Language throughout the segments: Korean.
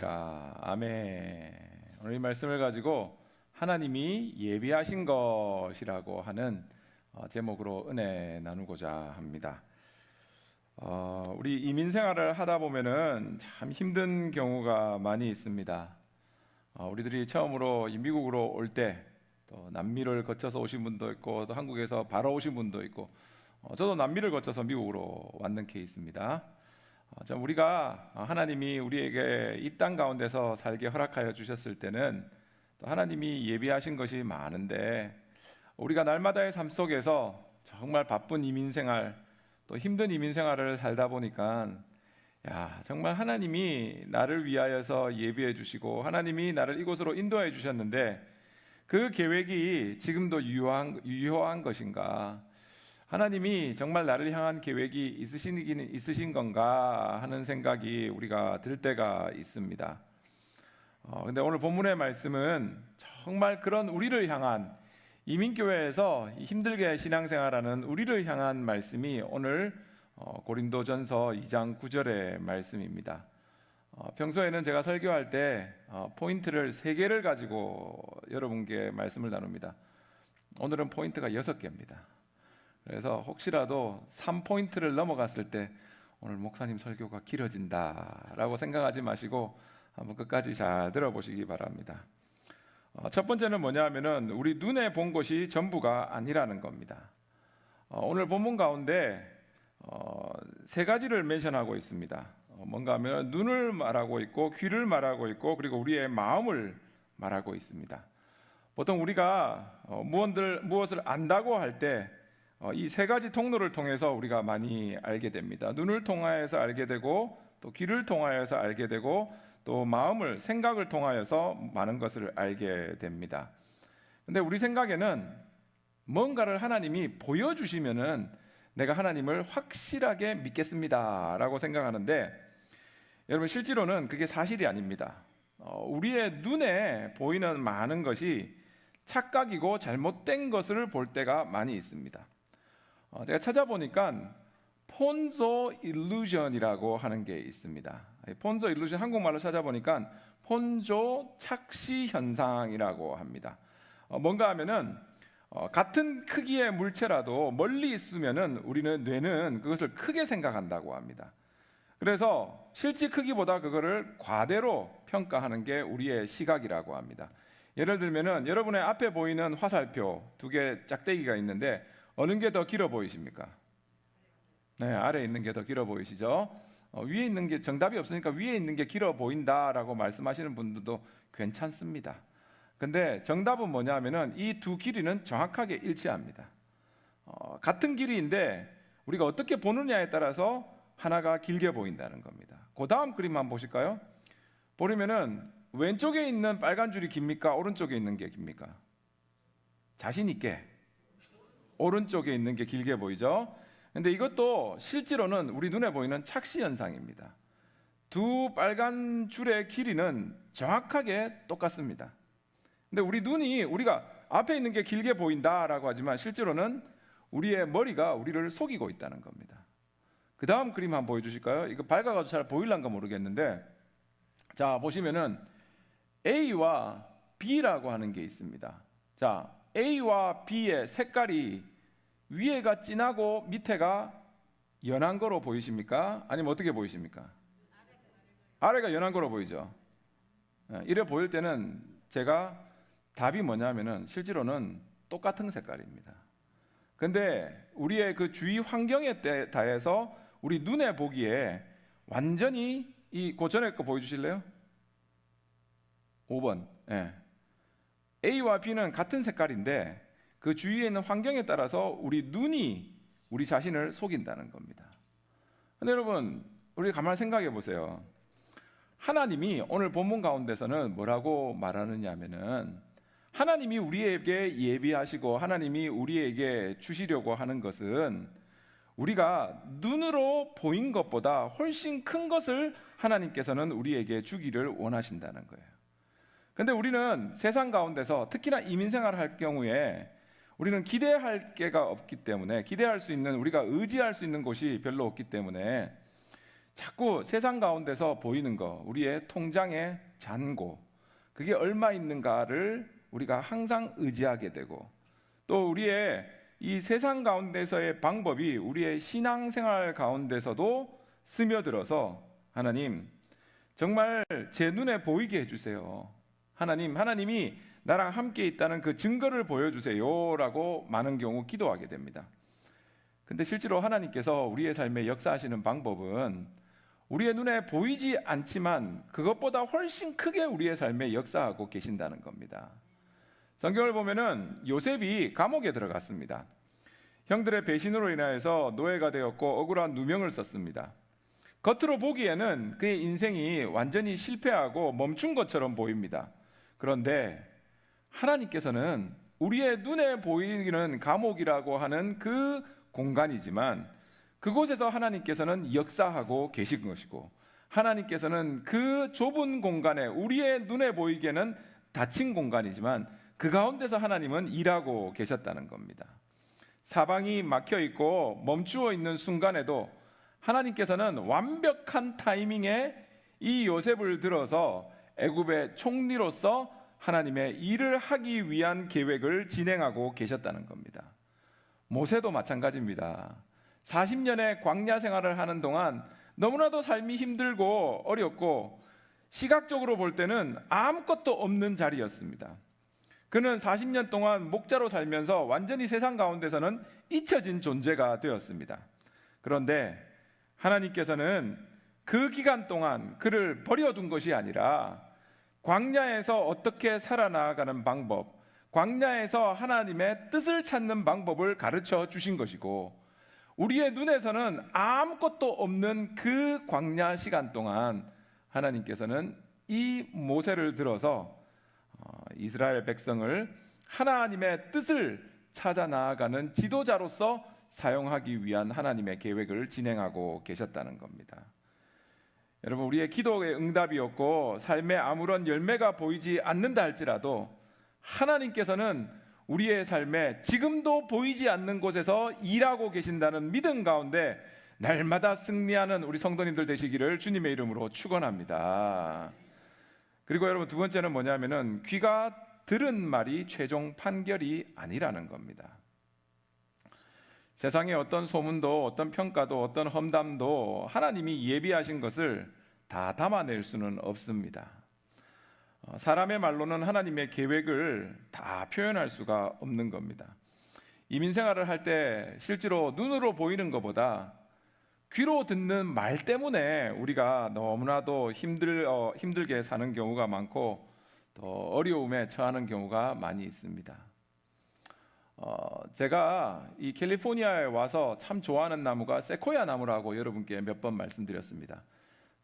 되시리라. 아멘. 오늘 이 말씀을 가지고 하나님이 예비하신 것이라고 하는 제목으로 은혜 나누고자 합니다. 우리 이민 생활을 하다 보면은 참 힘든 경우가 많이 있습니다. 우리들이 처음으로 이 미국으로 올 때 또 남미를 거쳐서 오신 분도 있고 또 한국에서 바로 오신 분도 있고 저도 남미를 거쳐서 미국으로 왔는 케이스입니다. 우리가 하나님이 우리에게 이 땅 가운데서 살게 허락하여 주셨을 때는 또 하나님이 예비하신 것이 많은데 우리가 날마다의 삶 속에서 정말 바쁜 이민 생활 또 힘든 이민 생활을 살다 보니까 정말 하나님이 나를 위하여서 예비해 주시고 하나님이 나를 이곳으로 인도해 주셨는데 그 계획이 지금도 유효한 것인가, 하나님이 정말 나를 향한 계획이 있으신 건가 하는 생각이 우리가 들 때가 있습니다. 근데 오늘 본문의 말씀은 정말 그런 우리를 향한, 이민교회에서 힘들게 신앙생활하는 우리를 향한 말씀이 오늘 고린도전서 2장 9절의 말씀입니다. 평소에는 제가 설교할 때 포인트를 3개를 가지고 여러분께 말씀을 나눕니다. 오늘은 포인트가 6개입니다. 그래서 혹시라도 3포인트를 넘어갔을 때 오늘 목사님 설교가 길어진다라고 생각하지 마시고 한번 끝까지 잘 들어보시기 바랍니다. 첫 번째는 뭐냐 하면은 우리 눈에 본 것이 전부가 아니라는 겁니다. 오늘 본문 가운데 3가지를 멘션하고 있습니다. 뭔가 하면 눈을 말하고 있고 귀를 말하고 있고 그리고 우리의 마음을 말하고 있습니다. 보통 우리가 무엇을 안다고 할 때 이 3가지 통로를 통해서 우리가 많이 알게 됩니다. 눈을 통하여서 알게 되고 또 귀를 통하여서 알게 되고 또 마음을, 생각을 통하여서 많은 것을 알게 됩니다. 근데 우리 생각에는 뭔가를 하나님이 보여주시면은 내가 하나님을 확실하게 믿겠습니다 라고 생각하는데, 여러분 실제로는 그게 사실이 아닙니다. 우리의 눈에 보이는 많은 것이 착각이고 잘못된 것을 볼 때가 많이 있습니다. 제가 찾아보니까 폰조 일루전이라고 하는 게 있습니다. 폰조 일루전, 한국말로 찾아보니까 폰조 착시 현상이라고 합니다. 뭔가 하면은 같은 크기의 물체라도 멀리 있으면은 우리는 뇌는 그것을 크게 생각한다고 합니다. 그래서 실제 크기보다 그거를 과대로 평가하는 게 우리의 시각이라고 합니다. 예를 들면은 여러분의 앞에 보이는 화살표 2개 짝대기가 있는데 어느 게 더 길어 보이십니까? 네, 아래에 있는 게 더 길어 보이시죠? 위에 있는 게, 정답이 없으니까 위에 있는 게 길어 보인다라고 말씀하시는 분들도 괜찮습니다. 근데 정답은 뭐냐 하면은 이 2 길이는 정확하게 일치합니다. 같은 길이인데 우리가 어떻게 보느냐에 따라서 하나가 길게 보인다는 겁니다. 그 다음 그림 한번 보실까요? 보시면은 왼쪽에 있는 빨간 줄이 깁니까? 오른쪽에 있는 게 깁니까? 자신 있게 오른쪽에 있는 게 길게 보이죠? 근데 이것도 실제로는 우리 눈에 보이는 착시 현상입니다. 2 빨간 줄의 길이는 정확하게 똑같습니다. 근데 우리 눈이, 우리가 앞에 있는 게 길게 보인다라고 하지만 실제로는 우리의 머리가 우리를 속이고 있다는 겁니다. 그 다음 그림 한번 보여주실까요? 이거 밝아가지고 잘 보일란가 모르겠는데, 자 보시면은 A와 B라고 하는 게 있습니다. 자, A와 B의 색깔이 위에가 진하고 밑에가 연한 거로 보이십니까? 아니면 어떻게 보이십니까? 아래가 연한 거로 보이죠? 이래 보일 때는 제가 답이 뭐냐면은 실제로는 똑같은 색깔입니다. 근데 우리의 그 주위 환경에 대해서 우리 눈에 보기에 완전히 그 전에 거 보여주실래요? 5번. A와 B는 같은 색깔인데 그 주위에 있는 환경에 따라서 우리 눈이 우리 자신을 속인다는 겁니다. 근데 여러분, 우리 가만히 생각해 보세요. 하나님이 오늘 본문 가운데서는 뭐라고 말하느냐 하면은 하나님이 우리에게 예비하시고 하나님이 우리에게 주시려고 하는 것은 우리가 눈으로 보인 것보다 훨씬 큰 것을 하나님께서는 우리에게 주기를 원하신다는 거예요. 근데 우리는 세상 가운데서 특히나 이민 생활을 할 경우에 우리는 기대할 게가 없기 때문에, 기대할 수 있는, 우리가 의지할 수 있는 곳이 별로 없기 때문에 자꾸 세상 가운데서 보이는 거, 우리의 통장의 잔고, 그게 얼마 있는가를 우리가 항상 의지하게 되고, 또 우리의 이 세상 가운데서의 방법이 우리의 신앙생활 가운데서도 스며들어서 하나님 정말 제 눈에 보이게 해주세요. 하나님이 나랑 함께 있다는 그 증거를 보여주세요 라고 많은 경우 기도하게 됩니다. 근데 실제로 하나님께서 우리의 삶에 역사하시는 방법은 우리의 눈에 보이지 않지만 그것보다 훨씬 크게 우리의 삶에 역사하고 계신다는 겁니다. 성경을 보면은 요셉이 감옥에 들어갔습니다. 형들의 배신으로 인하여서 노예가 되었고 억울한 누명을 썼습니다. 겉으로 보기에는 그의 인생이 완전히 실패하고 멈춘 것처럼 보입니다. 그런데 하나님께서는 우리의 눈에 보이는 감옥이라고 하는 그 공간이지만 그곳에서 하나님께서는 역사하고 계신 것이고, 하나님께서는 그 좁은 공간에 우리의 눈에 보이기에는 닫힌 공간이지만 그 가운데서 하나님은 일하고 계셨다는 겁니다. 사방이 막혀 있고 멈추어 있는 순간에도 하나님께서는 완벽한 타이밍에 이 요셉을 들어서 애굽의 총리로서 하나님의 일을 하기 위한 계획을 진행하고 계셨다는 겁니다. 모세도 마찬가지입니다. 40년의 광야 생활을 하는 동안 너무나도 삶이 힘들고 어렵고 시각적으로 볼 때는 아무것도 없는 자리였습니다. 그는 40년 동안 목자로 살면서 완전히 세상 가운데서는 잊혀진 존재가 되었습니다. 그런데 하나님께서는 그 기간 동안 그를 버려둔 것이 아니라 광야에서 어떻게 살아나가는 방법, 광야에서 하나님의 뜻을 찾는 방법을 가르쳐 주신 것이고, 우리의 눈에서는 아무것도 없는 그 광야 시간 동안 하나님께서는 이 모세를 들어서 이스라엘 백성을 하나님의 뜻을 찾아 나아가는 지도자로서 사용하기 위한 하나님의 계획을 진행하고 계셨다는 겁니다. 여러분, 우리의 기도의 응답이 없고 삶에 아무런 열매가 보이지 않는다 할지라도 하나님께서는 우리의 삶에 지금도 보이지 않는 곳에서 일하고 계신다는 믿음 가운데 날마다 승리하는 우리 성도님들 되시기를 주님의 이름으로 축원합니다. 그리고 여러분, 두 번째는 뭐냐면은 귀가 들은 말이 최종 판결이 아니라는 겁니다. 세상의 어떤 소문도 어떤 평가도 어떤 험담도 하나님이 예비하신 것을 다 담아낼 수는 없습니다. 사람의 말로는 하나님의 계획을 다 표현할 수가 없는 겁니다. 이민생활을 할 때 실제로 눈으로 보이는 것보다 귀로 듣는 말 때문에 우리가 너무나도 힘들게 사는 경우가 많고 또 어려움에 처하는 경우가 많이 있습니다. 제가 이 캘리포니아에 와서 참 좋아하는 나무가 세코야 나무라고 여러분께 몇 번 말씀드렸습니다.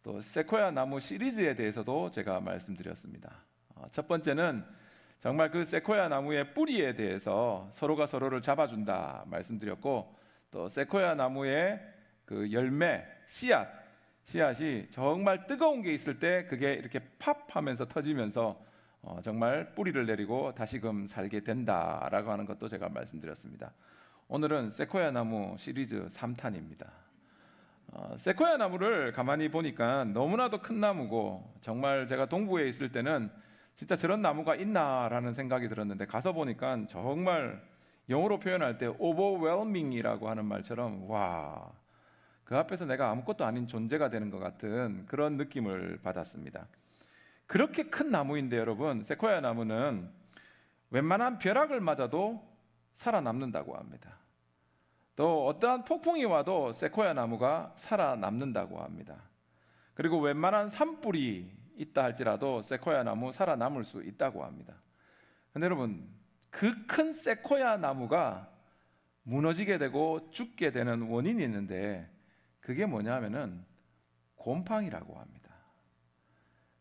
또 세코야 나무 시리즈에 대해서도 제가 말씀드렸습니다. 첫 번째는 정말 그 세코야 나무의 뿌리에 대해서 서로가 서로를 잡아준다 말씀드렸고, 또 세코야 나무의 그 열매, 씨앗이 정말 뜨거운 게 있을 때 그게 이렇게 팝 하면서 터지면서 정말 뿌리를 내리고 다시금 살게 된다라고 하는 것도 제가 말씀드렸습니다. 오늘은 세코야 나무 시리즈 3탄입니다. 세코야 나무를 가만히 보니까 너무나도 큰 나무고, 정말 제가 동부에 있을 때는 진짜 저런 나무가 있나라는 생각이 들었는데 가서 보니까 정말 영어로 표현할 때 overwhelming이라고 하는 말처럼 와, 그 앞에서 내가 아무것도 아닌 존재가 되는 것 같은 그런 느낌을 받았습니다. 그렇게 큰 나무인데 여러분, 세코야 나무는 웬만한 벼락을 맞아도 살아남는다고 합니다. 또 어떠한 폭풍이 와도 세코야 나무가 살아남는다고 합니다. 그리고 웬만한 산불이 있다 할지라도 세코야 나무 살아남을 수 있다고 합니다. 근데 여러분, 그 큰 세코야 나무가 무너지게 되고 죽게 되는 원인이 있는데 그게 뭐냐 하면은 곰팡이라고 합니다.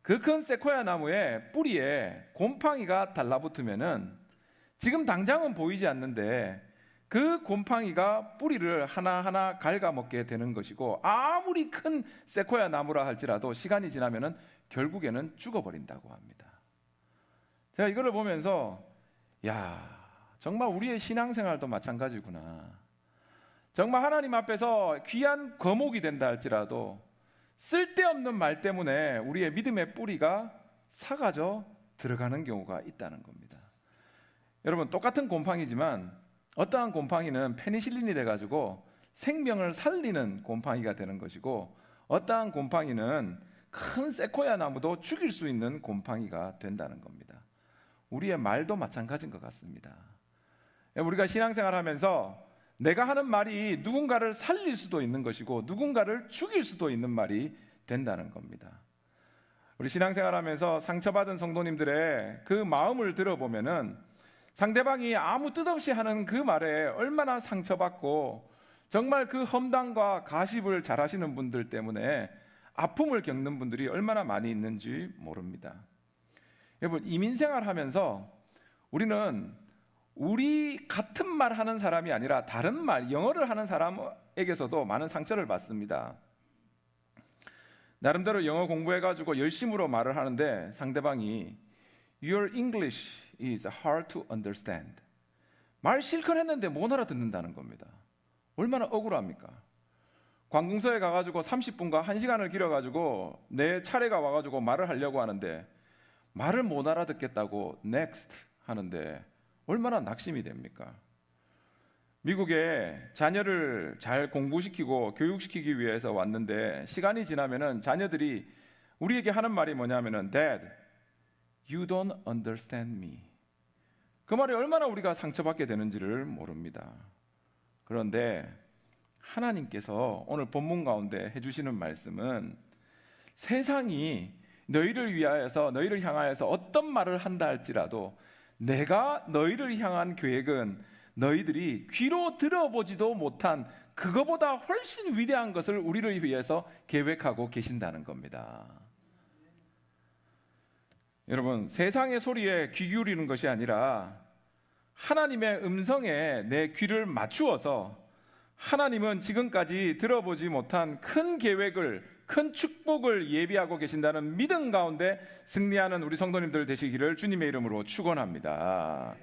그 큰 세코야 나무의 뿌리에 곰팡이가 달라붙으면은 지금 당장은 보이지 않는데 그 곰팡이가 뿌리를 하나하나 갉아먹게 되는 것이고, 아무리 큰 세코야 나무라 할지라도 시간이 지나면은 결국에는 죽어버린다고 합니다. 제가 이거를 보면서 야, 정말 우리의 신앙생활도 마찬가지구나. 정말 하나님 앞에서 귀한 거목이 된다 할지라도 쓸데없는 말 때문에 우리의 믿음의 뿌리가 삭아져 들어가는 경우가 있다는 겁니다. 여러분, 똑같은 곰팡이지만 어떠한 곰팡이는 페니실린이 돼가지고 생명을 살리는 곰팡이가 되는 것이고, 어떠한 곰팡이는 큰 세코야 나무도 죽일 수 있는 곰팡이가 된다는 겁니다. 우리의 말도 마찬가지인 것 같습니다. 우리가 신앙생활하면서 내가 하는 말이 누군가를 살릴 수도 있는 것이고 누군가를 죽일 수도 있는 말이 된다는 겁니다. 우리 신앙생활하면서 상처받은 성도님들의 그 마음을 들어보면은 상대방이 아무 뜻 없이 하는 그 말에 얼마나 상처받고 정말 그 험담과 가십을 잘하시는 분들 때문에 아픔을 겪는 분들이 얼마나 많이 있는지 모릅니다. 여러분, 이민생활하면서 우리는 우리 같은 말 하는 사람이 아니라 다른 말, 영어를 하는 사람에게서도 많은 상처를 받습니다. 나름대로 영어 공부해가지고 열심으로 말을 하는데 상대방이 Your English is hard to understand. 말 실컷 했는데 못 알아듣는다는 겁니다. 얼마나 억울합니까? 관공서에 가가지고 30분과 1시간을 길어가지고 내 차례가 와가지고 말을 하려고 하는데 말을 못 알아듣겠다고 next 하는데 얼마나 낙심이 됩니까? 미국에 자녀를 잘 공부시키고 교육시키기 위해서 왔는데 시간이 지나면은 자녀들이 우리에게 하는 말이 뭐냐면은 Dad, you don't understand me. 그 말이 얼마나 우리가 상처받게 되는지를 모릅니다. 그런데 하나님께서 오늘 본문 가운데 해주시는 말씀은 세상이 너희를 위하여서 너희를 향하여서 어떤 말을 한다 할지라도 내가 너희를 향한 계획은 너희들이 귀로 들어보지도 못한 그거보다 훨씬 위대한 것을 우리를 위해서 계획하고 계신다는 겁니다. 여러분, 세상의 소리에 귀 기울이는 것이 아니라 하나님의 음성에 내 귀를 맞추어서 하나님은 지금까지 들어보지 못한 큰 계획을, 큰 축복을 예비하고 계신다는 믿음 가운데 승리하는 우리 성도님들 되시기를 주님의 이름으로 축원합니다.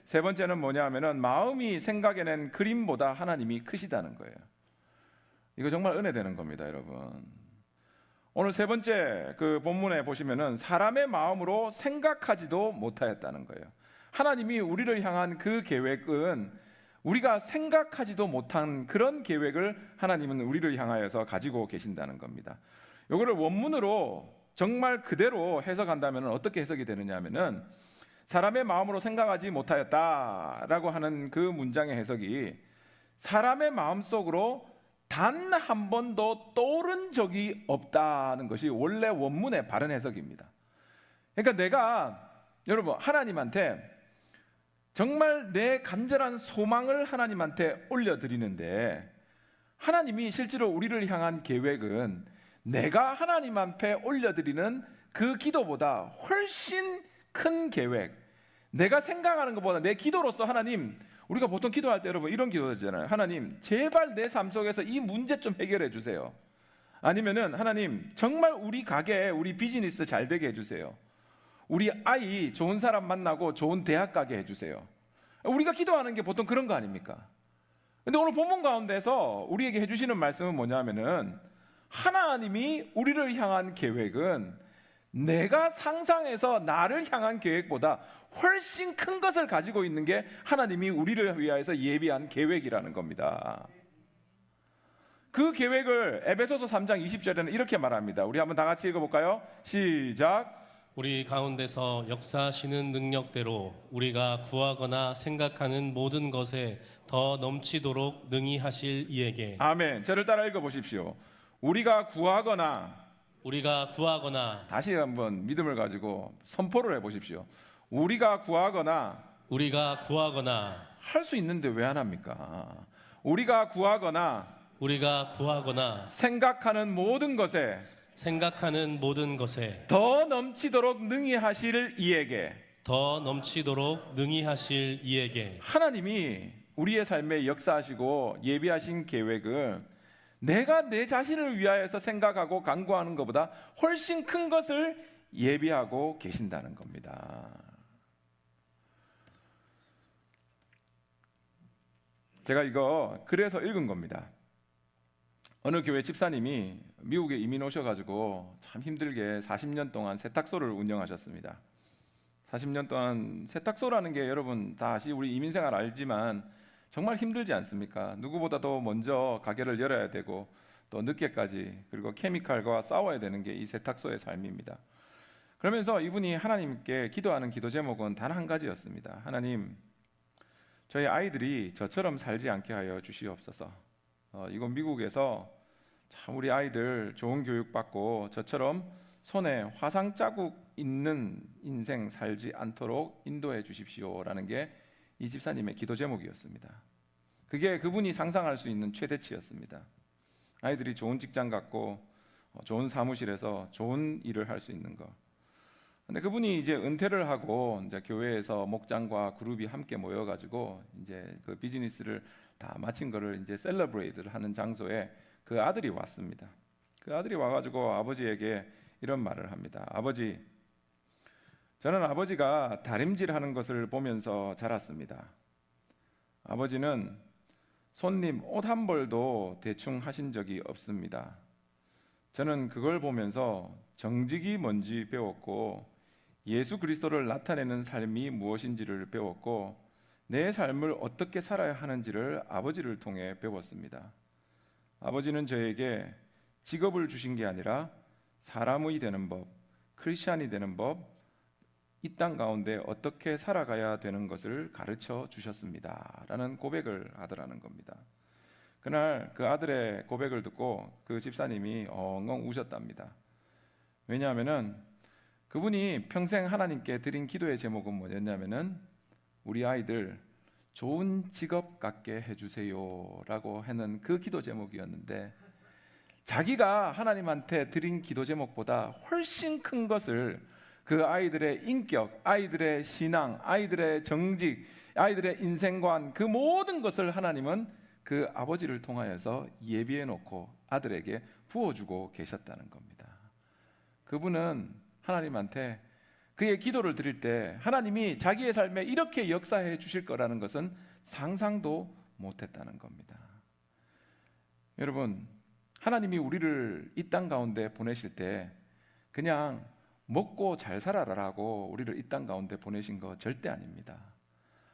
세 번째는 뭐냐 하면은 마음이 생각해낸 그림보다 하나님이 크시다는 거예요. 이거 정말 은혜되는 겁니다, 여러분. 오늘 세 번째 그 본문에 보시면은 사람의 마음으로 생각하지도 못하였다는 거예요. 하나님이 우리를 향한 그 계획은 우리가 생각하지도 못한 그런 계획을 하나님은 우리를 향하여서 가지고 계신다는 겁니다. 이거를 원문으로 정말 그대로 해석한다면 어떻게 해석이 되느냐 하면은 사람의 마음으로 생각하지 못하였다라고 하는 그 문장의 해석이 사람의 마음속으로 단 한 번도 떠오른 적이 없다는 것이 원래 원문의 바른 해석입니다. 그러니까 내가 여러분 하나님한테 정말 내 간절한 소망을 하나님한테 올려드리는데 하나님이 실제로 우리를 향한 계획은 내가 하나님 앞에 올려드리는 그 기도보다 훨씬 큰 계획, 내가 생각하는 것보다 내 기도로서 하나님, 우리가 보통 기도할 때 여러분 이런 기도잖아요. 하나님 제발 내 삶 속에서 이 문제 좀 해결해 주세요. 아니면은 하나님 정말 우리 가게, 우리 비즈니스 잘 되게 해주세요. 우리 아이 좋은 사람 만나고 좋은 대학 가게 해주세요. 우리가 기도하는 게 보통 그런 거 아닙니까? 근데 오늘 본문 가운데서 우리에게 해주시는 말씀은 뭐냐면은 하나님이 우리를 향한 계획은 내가 상상해서 나를 향한 계획보다 훨씬 큰 것을 가지고 있는 게 하나님이 우리를 위하여서 예비한 계획이라는 겁니다. 그 계획을 에베소서 3장 20절에는 이렇게 말합니다. 우리 한번 다 같이 읽어볼까요? 시작. 우리 가운데서 역사하시는 능력대로 우리가 구하거나 생각하는 모든 것에 더 넘치도록 능히 하실 이에게. 아멘. 저를 따라 읽어보십시오. 우리가 구하거나, 다시 한번 믿음을 가지고 선포를 해보십시오. 우리가 구하거나 할 수 있는데 왜 안 합니까? 우리가 구하거나 생각하는 모든 것에 더 넘치도록 능히 하실 이에게. 하나님이 우리의 삶에 역사하시고 예비하신 계획은 내가 내 자신을 위하여서 생각하고 간구하는 것보다 훨씬 큰 것을 예비하고 계신다는 겁니다. 제가 이거 그래서 읽은 겁니다. 어느 교회 집사님이 미국에 이민 오셔가지고 참 힘들게 40년 동안 세탁소를 운영하셨습니다. 40년 동안 세탁소라는 게 여러분 다 우리 이민 생활 알지만 정말 힘들지 않습니까? 누구보다도 먼저 가게를 열어야 되고 또 늦게까지 그리고 케미칼과 싸워야 되는 게 이 세탁소의 삶입니다. 그러면서 이분이 하나님께 기도하는 기도 제목은 단 한 가지였습니다. 하나님, 저희 아이들이 저처럼 살지 않게 하여 주시옵소서. 이건 미국에서 참 우리 아이들 좋은 교육 받고 저처럼 손에 화상 자국 있는 인생 살지 않도록 인도해 주십시오라는 게 이 집사님의 기도 제목이었습니다. 그게 그분이 상상할 수 있는 최대치였습니다. 아이들이 좋은 직장 갖고 좋은 사무실에서 좋은 일을 할 수 있는 것. 근데 그분이 이제 은퇴를 하고 이제 교회에서 목장과 그룹이 함께 모여가지고 이제 그 비즈니스를 다 마친 거를 이제 셀러브레이트를 하는 장소에 그 아들이 왔습니다. 그 아들이 와가지고 아버지에게 이런 말을 합니다. 아버지, 저는 아버지가 다림질하는 것을 보면서 자랐습니다. 아버지는 손님 옷 한 벌도 대충 하신 적이 없습니다. 저는 그걸 보면서 정직이 뭔지 배웠고 예수 그리스도를 나타내는 삶이 무엇인지를 배웠고 내 삶을 어떻게 살아야 하는지를 아버지를 통해 배웠습니다. 아버지는 저에게 직업을 주신 게 아니라 사람의 되는 법, 크리스찬이 되는 법, 이 땅 가운데 어떻게 살아가야 되는 것을 가르쳐 주셨습니다 라는 고백을 하더라는 겁니다. 그날 그 아들의 고백을 듣고 그 집사님이 엉엉 우셨답니다. 왜냐하면은 그분이 평생 하나님께 드린 기도의 제목은 뭐였냐면은 우리 아이들 좋은 직업 갖게 해주세요 라고 하는 그 기도 제목이었는데 자기가 하나님한테 드린 기도 제목보다 훨씬 큰 것을 그 아이들의 인격, 아이들의 신앙, 아이들의 정직, 아이들의 인생관 그 모든 것을 하나님은 그 아버지를 통하여서 예비해 놓고 아들에게 부어주고 계셨다는 겁니다. 그분은 하나님한테 그의 기도를 드릴 때 하나님이 자기의 삶에 이렇게 역사해 주실 거라는 것은 상상도 못했다는 겁니다. 여러분, 하나님이 우리를 이 땅 가운데 보내실 때 그냥 먹고 잘 살아라라고 우리를 이 땅 가운데 보내신 거 절대 아닙니다.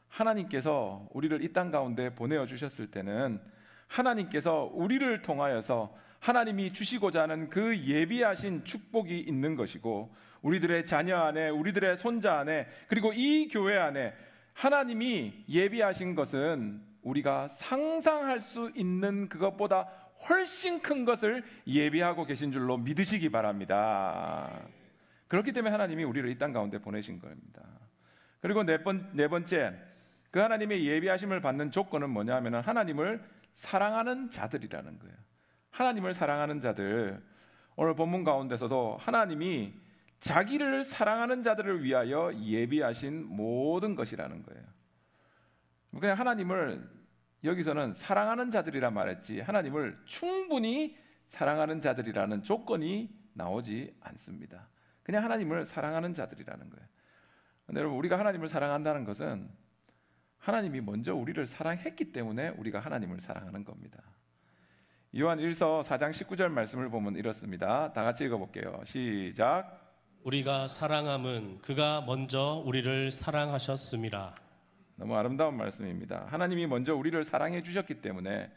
하나님께서 우리를 이 땅 가운데 보내어 주셨을 때는 하나님께서 우리를 통하여서 하나님이 주시고자 하는 그 예비하신 축복이 있는 것이고 우리들의 자녀 안에, 우리들의 손자 안에, 그리고 이 교회 안에 하나님이 예비하신 것은 우리가 상상할 수 있는 그것보다 훨씬 큰 것을 예비하고 계신 줄로 믿으시기 바랍니다. 그렇기 때문에 하나님이 우리를 이 땅 가운데 보내신 겁니다. 그리고 네 번째, 그 하나님의 예비하심을 받는 조건은 뭐냐 하면 하나님을 사랑하는 자들이라는 거예요. 하나님을 사랑하는 자들, 오늘 본문 가운데서도 하나님이 자기를 사랑하는 자들을 위하여 예비하신 모든 것이라는 거예요. 그냥 하나님을 여기서는 사랑하는 자들이라 말했지 하나님을 충분히 사랑하는 자들이라는 조건이 나오지 않습니다. 그냥 하나님을 사랑하는 자들이라는 거예요. 근데 여러분, 우리가 하나님을 사랑한다는 것은 하나님이 먼저 우리를 사랑했기 때문에 우리가 하나님을 사랑하는 겁니다. 요한 1서 4장 19절 말씀을 보면 이렇습니다. 다 같이 읽어볼게요. 시작. 우리가 사랑함은 그가 먼저 우리를 사랑하셨음이라. 너무 아름다운 말씀입니다. 하나님이 먼저 우리를 사랑해 주셨기 때문에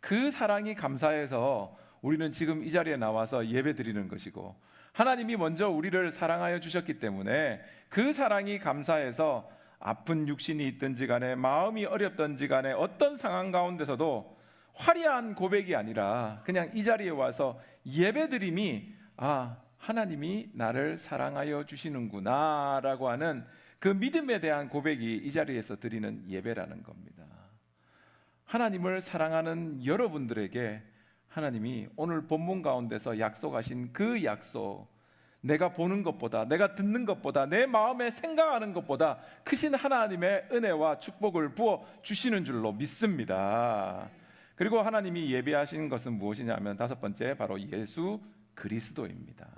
그 사랑이 감사해서 우리는 지금 이 자리에 나와서 예배 드리는 것이고, 하나님이 먼저 우리를 사랑하여 주셨기 때문에 그 사랑이 감사해서 아픈 육신이 있든지 간에 마음이 어렵든지 간에 어떤 상황 가운데서도 화려한 고백이 아니라 그냥 이 자리에 와서 예배드림이 하나님이 나를 사랑하여 주시는구나 라고 하는 그 믿음에 대한 고백이 이 자리에서 드리는 예배라는 겁니다. 하나님을 사랑하는 여러분들에게 하나님이 오늘 본문 가운데서 약속하신 그 약속, 내가 보는 것보다, 내가 듣는 것보다, 내 마음에 생각하는 것보다 크신 하나님의 은혜와 축복을 부어 주시는 줄로 믿습니다. 그리고 하나님이 예비하신 것은 무엇이냐면 다섯 번째, 바로 예수 그리스도입니다.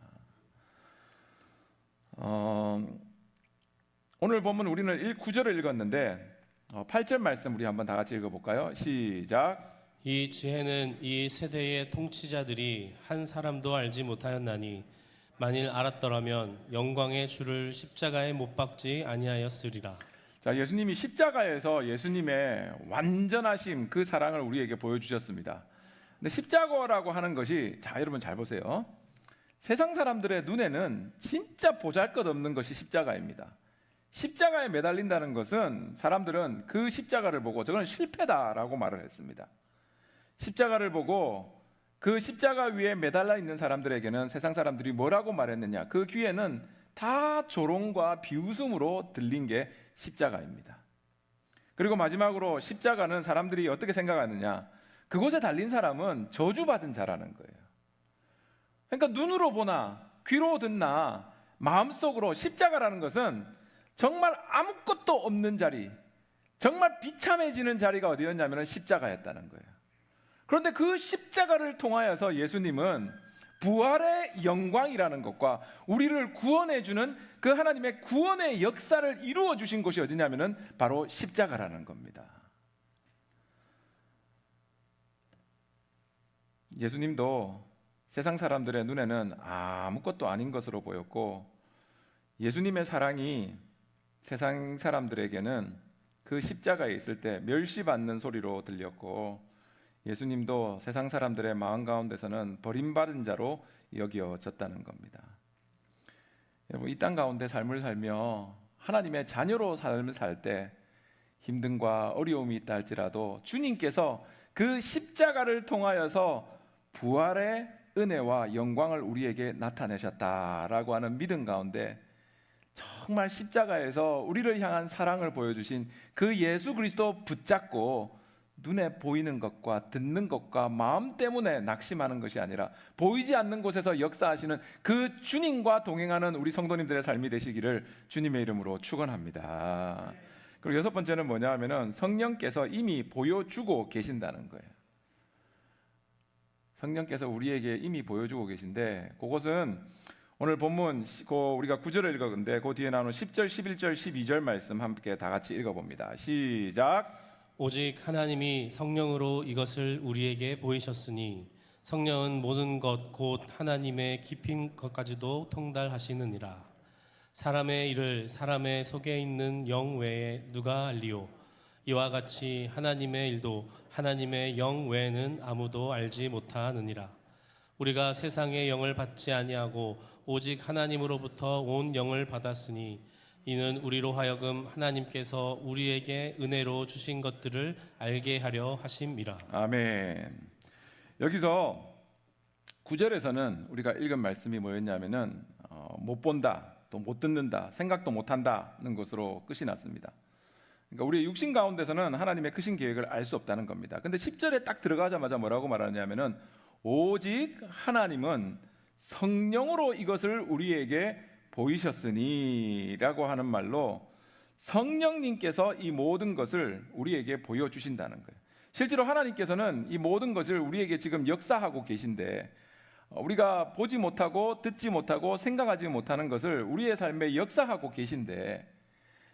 오늘 보면 우리는 9절을 읽었는데 8절 말씀 우리 한번 다 같이 읽어볼까요? 시작. 이 지혜는 이 세대의 통치자들이 한 사람도 알지 못하였나니 만일 알았더라면 영광의 주를 십자가에 못 박지 아니하였으리라. 자, 예수님이 십자가에서 예수님의 완전하심, 그 사랑을 우리에게 보여주셨습니다. 근데 십자가라고 하는 것이, 자, 여러분 잘 보세요. 세상 사람들의 눈에는 진짜 보잘것없는 것이 십자가입니다. 십자가에 매달린다는 것은 사람들은 그 십자가를 보고 저건 실패다라고 말을 했습니다. 십자가를 보고 그 십자가 위에 매달려 있는 사람들에게는 세상 사람들이 뭐라고 말했느냐, 그 귀에는 다 조롱과 비웃음으로 들린 게 십자가입니다. 그리고 마지막으로 십자가는 사람들이 어떻게 생각하느냐, 그곳에 달린 사람은 저주받은 자라는 거예요. 그러니까 눈으로 보나 귀로 듣나 마음속으로 십자가라는 것은 정말 아무것도 없는 자리, 정말 비참해지는 자리가 어디였냐면 십자가였다는 거예요. 그런데 그 십자가를 통하여서 예수님은 부활의 영광이라는 것과 우리를 구원해주는 그 하나님의 구원의 역사를 이루어 주신 곳이 어디냐면 바로 십자가라는 겁니다. 예수님도 세상 사람들의 눈에는 아무것도 아닌 것으로 보였고, 예수님의 사랑이 세상 사람들에게는 그 십자가에 있을 때 멸시받는 소리로 들렸고, 예수님도 세상 사람들의 마음 가운데서는 버림받은 자로 여겨졌다는 겁니다. 여러분, 이 땅 가운데 삶을 살며 하나님의 자녀로 삶을 살 때 힘듦과 어려움이 있다 할지라도 주님께서 그 십자가를 통하여서 부활의 은혜와 영광을 우리에게 나타내셨다라고 하는 믿음 가운데 정말 십자가에서 우리를 향한 사랑을 보여주신 그 예수 그리스도 붙잡고 눈에 보이는 것과 듣는 것과 마음 때문에 낙심하는 것이 아니라 보이지 않는 곳에서 역사하시는 그 주님과 동행하는 우리 성도님들의 삶이 되시기를 주님의 이름으로 축원합니다. 그리고 여섯 번째는 뭐냐 하면은 성령께서 이미 보여주고 계신다는 거예요. 성령께서 우리에게 이미 보여주고 계신데, 그것은 오늘 본문 우리가 9절을 읽었는데 그 뒤에 나오는 10절, 11절, 12절 말씀 함께 다 같이 읽어봅니다. 시작. 오직 하나님이 성령으로 이것을 우리에게 보이셨으니 성령은 모든 것 곧 하나님의 깊은 것까지도 통달하시느니라. 사람의 일을 사람의 속에 있는 영 외에 누가 알리요? 이와 같이 하나님의 일도 하나님의 영 외에는 아무도 알지 못하느니라. 우리가 세상의 영을 받지 아니하고 오직 하나님으로부터 온 영을 받았으니 이는 우리로 하여금 하나님께서 우리에게 은혜로 주신 것들을 알게 하려 하심이라. 아멘. 여기서 9절에서는 우리가 읽은 말씀이 뭐였냐면은 못 본다, 또 못 듣는다, 생각도 못 한다는 것으로 끝이 났습니다. 그러니까 우리의 육신 가운데서는 하나님의 크신 계획을 알 수 없다는 겁니다. 근데 10절에 딱 들어가자마자 뭐라고 말하냐면은 오직 하나님은 성령으로 이것을 우리에게 보이셨으니 라고 하는 말로 성령님께서 이 모든 것을 우리에게 보여주신다는 거예요. 실제로 하나님께서는 이 모든 것을 우리에게 지금 역사하고 계신데, 우리가 보지 못하고 듣지 못하고 생각하지 못하는 것을 우리의 삶에 역사하고 계신데,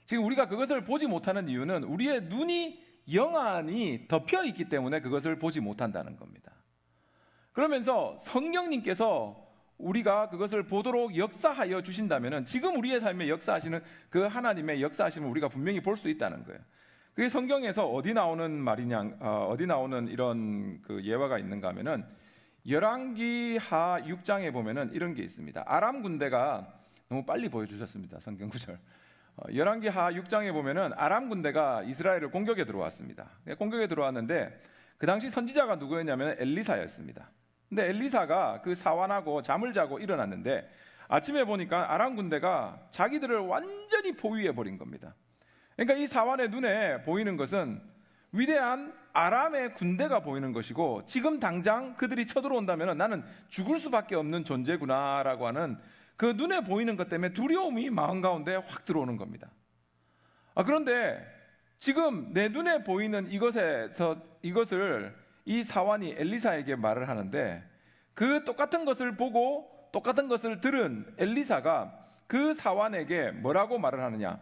지금 우리가 그것을 보지 못하는 이유는 우리의 눈이 영안이 덮여 있기 때문에 그것을 보지 못한다는 겁니다. 그러면서 성령님께서 우리가 그것을 보도록 역사하여 주신다면 지금 우리의 삶에 역사하시는 그 하나님의 역사하심을 우리가 분명히 볼 수 있다는 거예요. 그게 성경에서 어디 나오는 말이냐, 어디 나오는 이런 그 예화가 있는가 하면은 열왕기하 6장에 보면은 이런 게 있습니다. 아람 군대가, 너무 빨리 보여주셨습니다. 성경 구절. 열왕기하 6장에 보면은 아람 군대가 이스라엘을 공격에 들어왔습니다. 공격에 들어왔는데 그 당시 선지자가 누구였냐면 엘리사였습니다. 근데 엘리사가 그 사환하고 잠을 자고 일어났는데 아침에 보니까 아람 군대가 자기들을 완전히 포위해 버린 겁니다. 그러니까 이 사환의 눈에 보이는 것은 위대한 아람의 군대가 보이는 것이고, 지금 당장 그들이 쳐들어온다면 나는 죽을 수밖에 없는 존재구나라고 하는 그 눈에 보이는 것 때문에 두려움이 마음 가운데 확 들어오는 겁니다. 그런데 지금 내 눈에 보이는 이것을 이 사환이 엘리사에게 말을 하는데, 그 똑같은 것을 보고 똑같은 것을 들은 엘리사가 그 사환에게 뭐라고 말을 하느냐,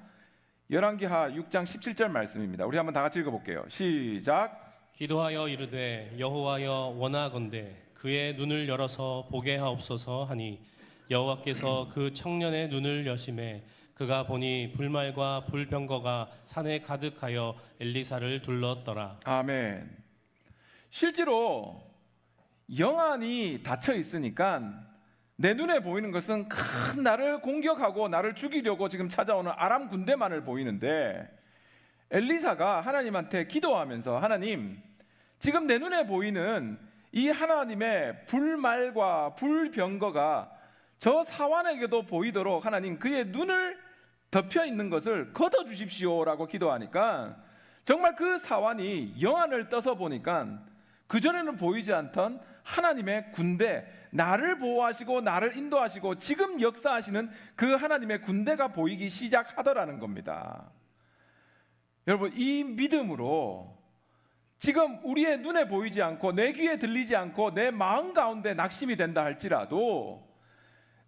열왕기하 6장 17절 말씀입니다. 우리 한번 다 같이 읽어볼게요. 시작. 기도하여 이르되 여호와여 원하건대 그의 눈을 열어서 보게 하옵소서 하니 여호와께서 그 청년의 눈을 여심해 그가 보니 불말과 불병거가 산에 가득하여 엘리사를 둘렀더라. 아멘. 실제로 영안이 닫혀 있으니까 내 눈에 보이는 것은 큰 나를 공격하고 나를 죽이려고 지금 찾아오는 아람 군대만을 보이는데, 엘리사가 하나님한테 기도하면서 하나님, 지금 내 눈에 보이는 이 하나님의 불말과 불병거가 저 사환에게도 보이도록 하나님 그의 눈을 덮여 있는 것을 걷어 주십시오라고 기도하니까 정말 그 사환이 영안을 떠서 보니까 그전에는 보이지 않던 하나님의 군대, 나를 보호하시고 나를 인도하시고 지금 역사하시는 그 하나님의 군대가 보이기 시작하더라는 겁니다. 여러분, 이 믿음으로 지금 우리의 눈에 보이지 않고 내 귀에 들리지 않고 내 마음 가운데 낙심이 된다 할지라도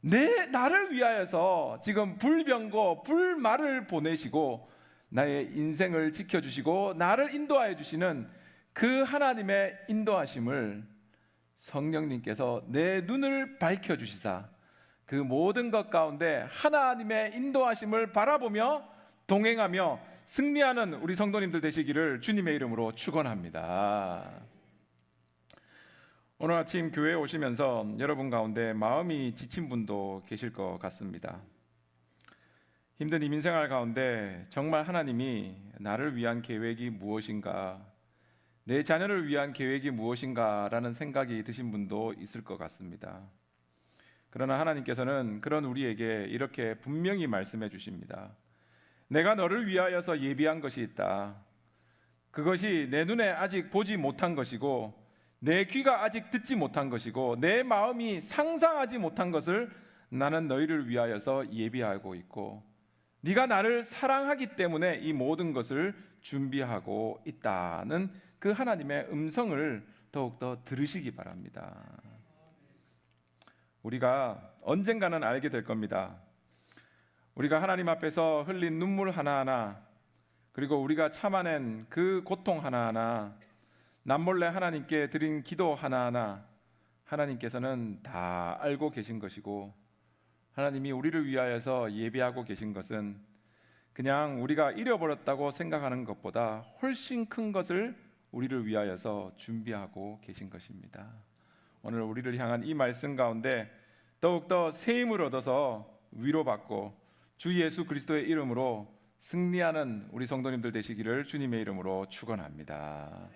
나를 위하여서 지금 불병거, 불말을 보내시고 나의 인생을 지켜주시고 나를 인도하여 주시는 그 하나님의 인도하심을 성령님께서 내 눈을 밝혀주시사 그 모든 것 가운데 하나님의 인도하심을 바라보며 동행하며 승리하는 우리 성도님들 되시기를 주님의 이름으로 축원합니다. 오늘 아침 교회에 오시면서 여러분 가운데 마음이 지친 분도 계실 것 같습니다. 힘든 이민생활 가운데 정말 하나님이 나를 위한 계획이 무엇인가, 내 자녀를 위한 계획이 무엇인가 라는 생각이 드신 분도 있을 것 같습니다. 그러나 하나님께서는 그런 우리에게 이렇게 분명히 말씀해 주십니다. 내가 너를 위하여서 예비한 것이 있다. 그것이 내 눈에 아직 보지 못한 것이고 내 귀가 아직 듣지 못한 것이고 내 마음이 상상하지 못한 것을 나는 너희를 위하여서 예비하고 있고 네가 나를 사랑하기 때문에 이 모든 것을 준비하고 있다는 그 하나님의 음성을 더욱더 들으시기 바랍니다. 우리가 언젠가는 알게 될 겁니다. 우리가 하나님 앞에서 흘린 눈물 하나하나, 그리고 우리가 참아낸 그 고통 하나하나, 남몰래 하나님께 드린 기도 하나하나 하나님께서는 다 알고 계신 것이고, 하나님이 우리를 위하여서 예비하고 계신 것은 그냥 우리가 잃어버렸다고 생각하는 것보다 훨씬 큰 것을 우리를 위하여서 준비하고 계신 것입니다. 오늘 우리를 향한 이 말씀 가운데 더욱더 새 힘을 얻어서 위로받고 주 예수 그리스도의 이름으로 승리하는 우리 성도님들 되시기를 주님의 이름으로 축원합니다.